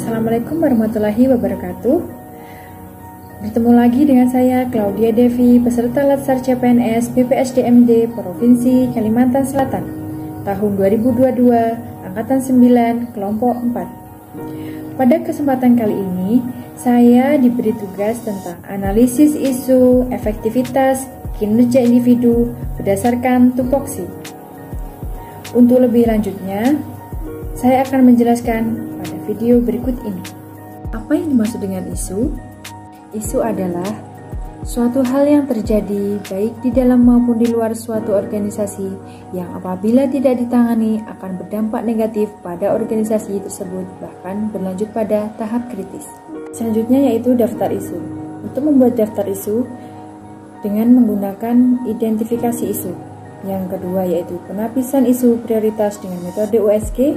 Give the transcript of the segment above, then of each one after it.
Assalamualaikum warahmatullahi wabarakatuh. Bertemu lagi dengan saya Claudia Devi, peserta Latsar CPNS BPSDMD Provinsi Kalimantan Selatan tahun 2022, angkatan 9, kelompok 4. Pada kesempatan kali ini, saya diberi tugas tentang analisis isu, efektivitas, kinerja individu berdasarkan tupoksi. Untuk lebih lanjutnya, saya akan menjelaskan pada video berikut ini. Apa yang dimaksud dengan isu? Isu adalah suatu hal yang terjadi baik di dalam maupun di luar suatu organisasi yang apabila tidak ditangani akan berdampak negatif pada organisasi tersebut, bahkan berlanjut pada tahap kritis. Selanjutnya yaitu daftar isu. Untuk membuat daftar isu dengan menggunakan identifikasi isu. Yang kedua yaitu penapisan isu prioritas dengan metode USG.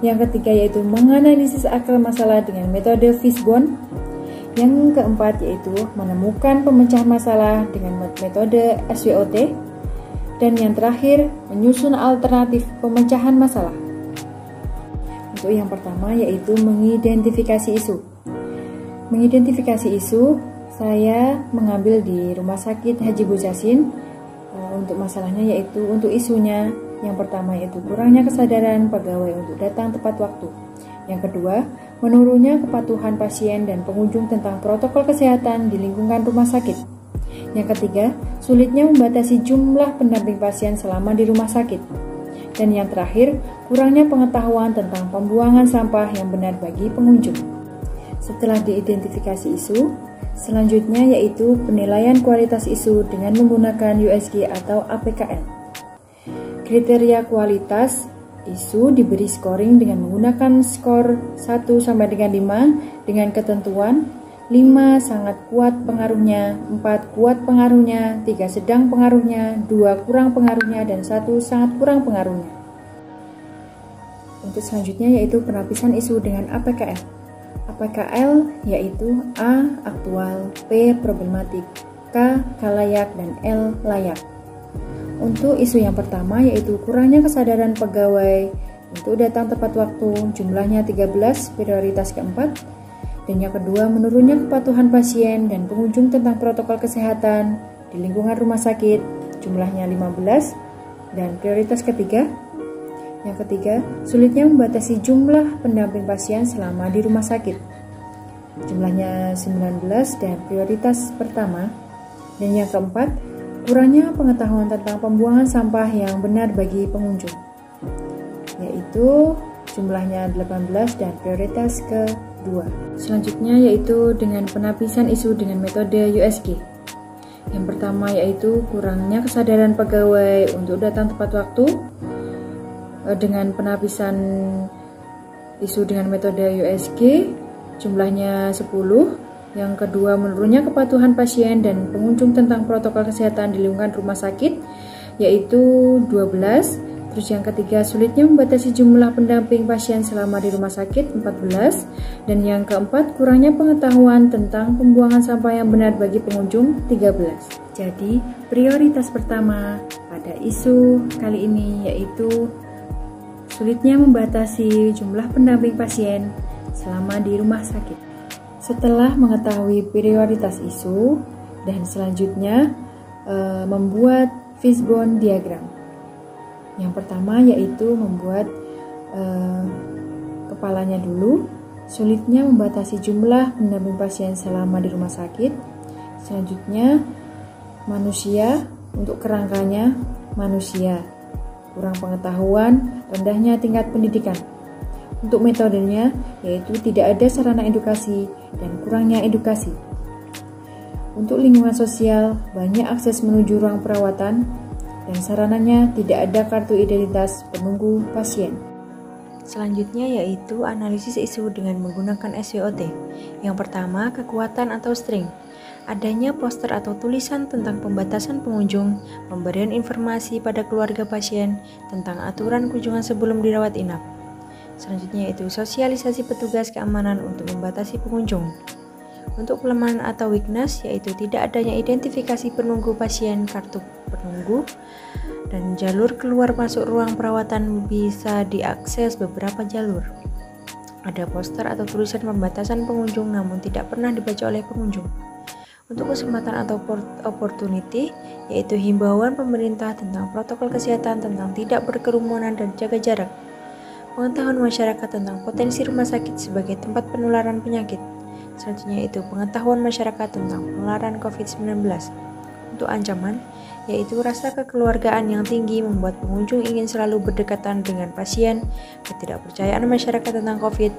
Yang ketiga yaitu menganalisis akar masalah dengan metode Fishbone. Yang keempat yaitu menemukan pemecah masalah dengan metode SWOT. Dan yang terakhir menyusun alternatif pemecahan masalah. Untuk yang pertama yaitu mengidentifikasi isu. Mengidentifikasi isu saya mengambil di Rumah Sakit Haji Buzasin. Untuk masalahnya yaitu untuk isunya yang pertama yaitu kurangnya kesadaran pegawai untuk datang tepat waktu. Yang kedua, menurunnya kepatuhan pasien dan pengunjung tentang protokol kesehatan di lingkungan rumah sakit. Yang ketiga, sulitnya membatasi jumlah pendamping pasien selama di rumah sakit. Dan yang terakhir, kurangnya pengetahuan tentang pembuangan sampah yang benar bagi pengunjung. Setelah diidentifikasi isu, selanjutnya yaitu penilaian kualitas isu dengan menggunakan USG atau APKL. Kriteria kualitas isu diberi scoring dengan menggunakan skor 1 sampai dengan 5 dengan ketentuan 5 sangat kuat pengaruhnya, 4 kuat pengaruhnya, 3 sedang pengaruhnya, 2 kurang pengaruhnya, dan 1 sangat kurang pengaruhnya. Untuk selanjutnya yaitu penapisan isu dengan APKL. APKL yaitu A. Aktual, P. Problematik, K. Kalayak, dan L. Layak. Untuk isu yang pertama yaitu kurangnya kesadaran pegawai untuk datang tepat waktu, jumlahnya 13, prioritas keempat. Dan yang kedua menurunnya kepatuhan pasien dan pengunjung tentang protokol kesehatan di lingkungan rumah sakit, jumlahnya 15. Dan prioritas ketiga. Yang ketiga, sulitnya membatasi jumlah pendamping pasien selama di rumah sakit. Jumlahnya 19 dan prioritas pertama. Dan yang keempat, kurangnya pengetahuan tentang pembuangan sampah yang benar bagi pengunjung. Yaitu jumlahnya 18 dan prioritas kedua. Selanjutnya yaitu dengan penapisan isu dengan metode USG. Yang pertama yaitu kurangnya kesadaran pegawai untuk datang tepat waktu. Dengan penapisan isu dengan metode USG jumlahnya 10. Yang kedua menurunnya kepatuhan pasien dan pengunjung tentang protokol kesehatan di lingkungan rumah sakit yaitu 12. Terus yang ketiga sulitnya membatasi jumlah pendamping pasien selama di rumah sakit 14. Dan yang keempat kurangnya pengetahuan tentang pembuangan sampah yang benar bagi pengunjung 13. Jadi prioritas pertama pada isu kali ini yaitu sulitnya membatasi jumlah pendamping pasien selama di rumah sakit. Setelah mengetahui prioritas isu dan selanjutnya membuat Fishbone diagram. Yang pertama yaitu membuat kepalanya dulu, sulitnya membatasi jumlah pendamping pasien selama di rumah sakit. Selanjutnya manusia, untuk kerangkanya manusia. Kurang pengetahuan, rendahnya tingkat pendidikan. Untuk metodenya, yaitu tidak ada sarana edukasi dan kurangnya edukasi. Untuk lingkungan sosial, banyak akses menuju ruang perawatan, dan sarananya tidak ada kartu identitas penunggu pasien. Selanjutnya yaitu analisis isu dengan menggunakan SWOT. Yang pertama, kekuatan atau strength. Adanya poster atau tulisan tentang pembatasan pengunjung, pemberian informasi pada keluarga pasien tentang aturan kunjungan sebelum dirawat inap. Selanjutnya yaitu sosialisasi petugas keamanan untuk membatasi pengunjung. Untuk kelemahan atau weakness yaitu tidak adanya identifikasi penunggu pasien, kartu penunggu, dan jalur keluar masuk ruang perawatan bisa diakses beberapa jalur. Ada poster atau tulisan pembatasan pengunjung namun tidak pernah dibaca oleh pengunjung. Untuk kesempatan atau opportunity, yaitu himbauan pemerintah tentang protokol kesehatan tentang tidak berkerumunan dan jaga jarak. Pengetahuan masyarakat tentang potensi rumah sakit sebagai tempat penularan penyakit. Selanjutnya yaitu pengetahuan masyarakat tentang penularan COVID-19. Untuk ancaman, yaitu rasa kekeluargaan yang tinggi membuat pengunjung ingin selalu berdekatan dengan pasien, ketidakpercayaan masyarakat tentang COVID,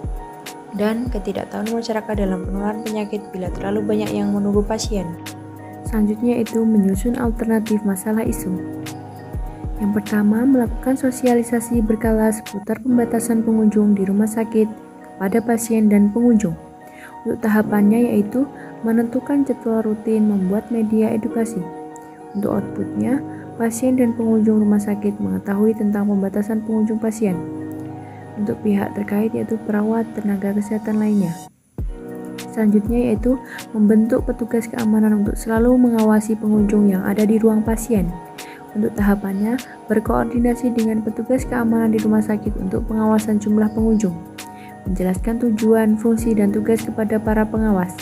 dan ketidaktahuan masyarakat dalam penularan penyakit bila terlalu banyak yang menunggu pasien. Selanjutnya itu menyusun alternatif masalah isu. Yang pertama, melakukan sosialisasi berkala seputar pembatasan pengunjung di rumah sakit kepada pasien dan pengunjung. Untuk tahapannya yaitu menentukan jadwal rutin membuat media edukasi. Untuk outputnya, pasien dan pengunjung rumah sakit mengetahui tentang pembatasan pengunjung pasien. Untuk pihak terkait yaitu perawat, tenaga kesehatan lainnya. Selanjutnya yaitu membentuk petugas keamanan untuk selalu mengawasi pengunjung yang ada di ruang pasien. Untuk tahapannya, berkoordinasi dengan petugas keamanan di rumah sakit untuk pengawasan jumlah pengunjung. Menjelaskan tujuan, fungsi, dan tugas kepada para pengawas.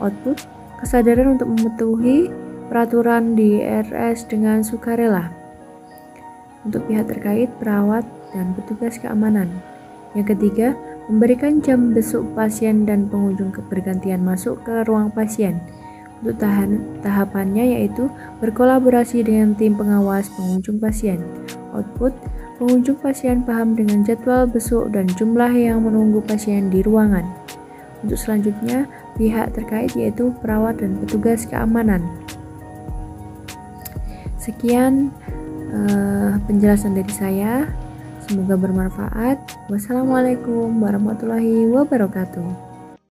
Output, kesadaran untuk mematuhi peraturan di RS dengan sukarela. Untuk pihak terkait, perawat, dan petugas keamanan. Yang ketiga, memberikan jam besuk pasien dan pengunjung bergantian masuk ke ruang pasien. Untuk tahapannya yaitu berkolaborasi dengan tim pengawas pengunjung pasien. Output, pengunjung pasien paham dengan jadwal besuk dan jumlah yang menunggu pasien di ruangan. Untuk selanjutnya, pihak terkait yaitu perawat dan petugas keamanan. Sekian penjelasan dari saya. Semoga bermanfaat. Wassalamualaikum warahmatullahi wabarakatuh.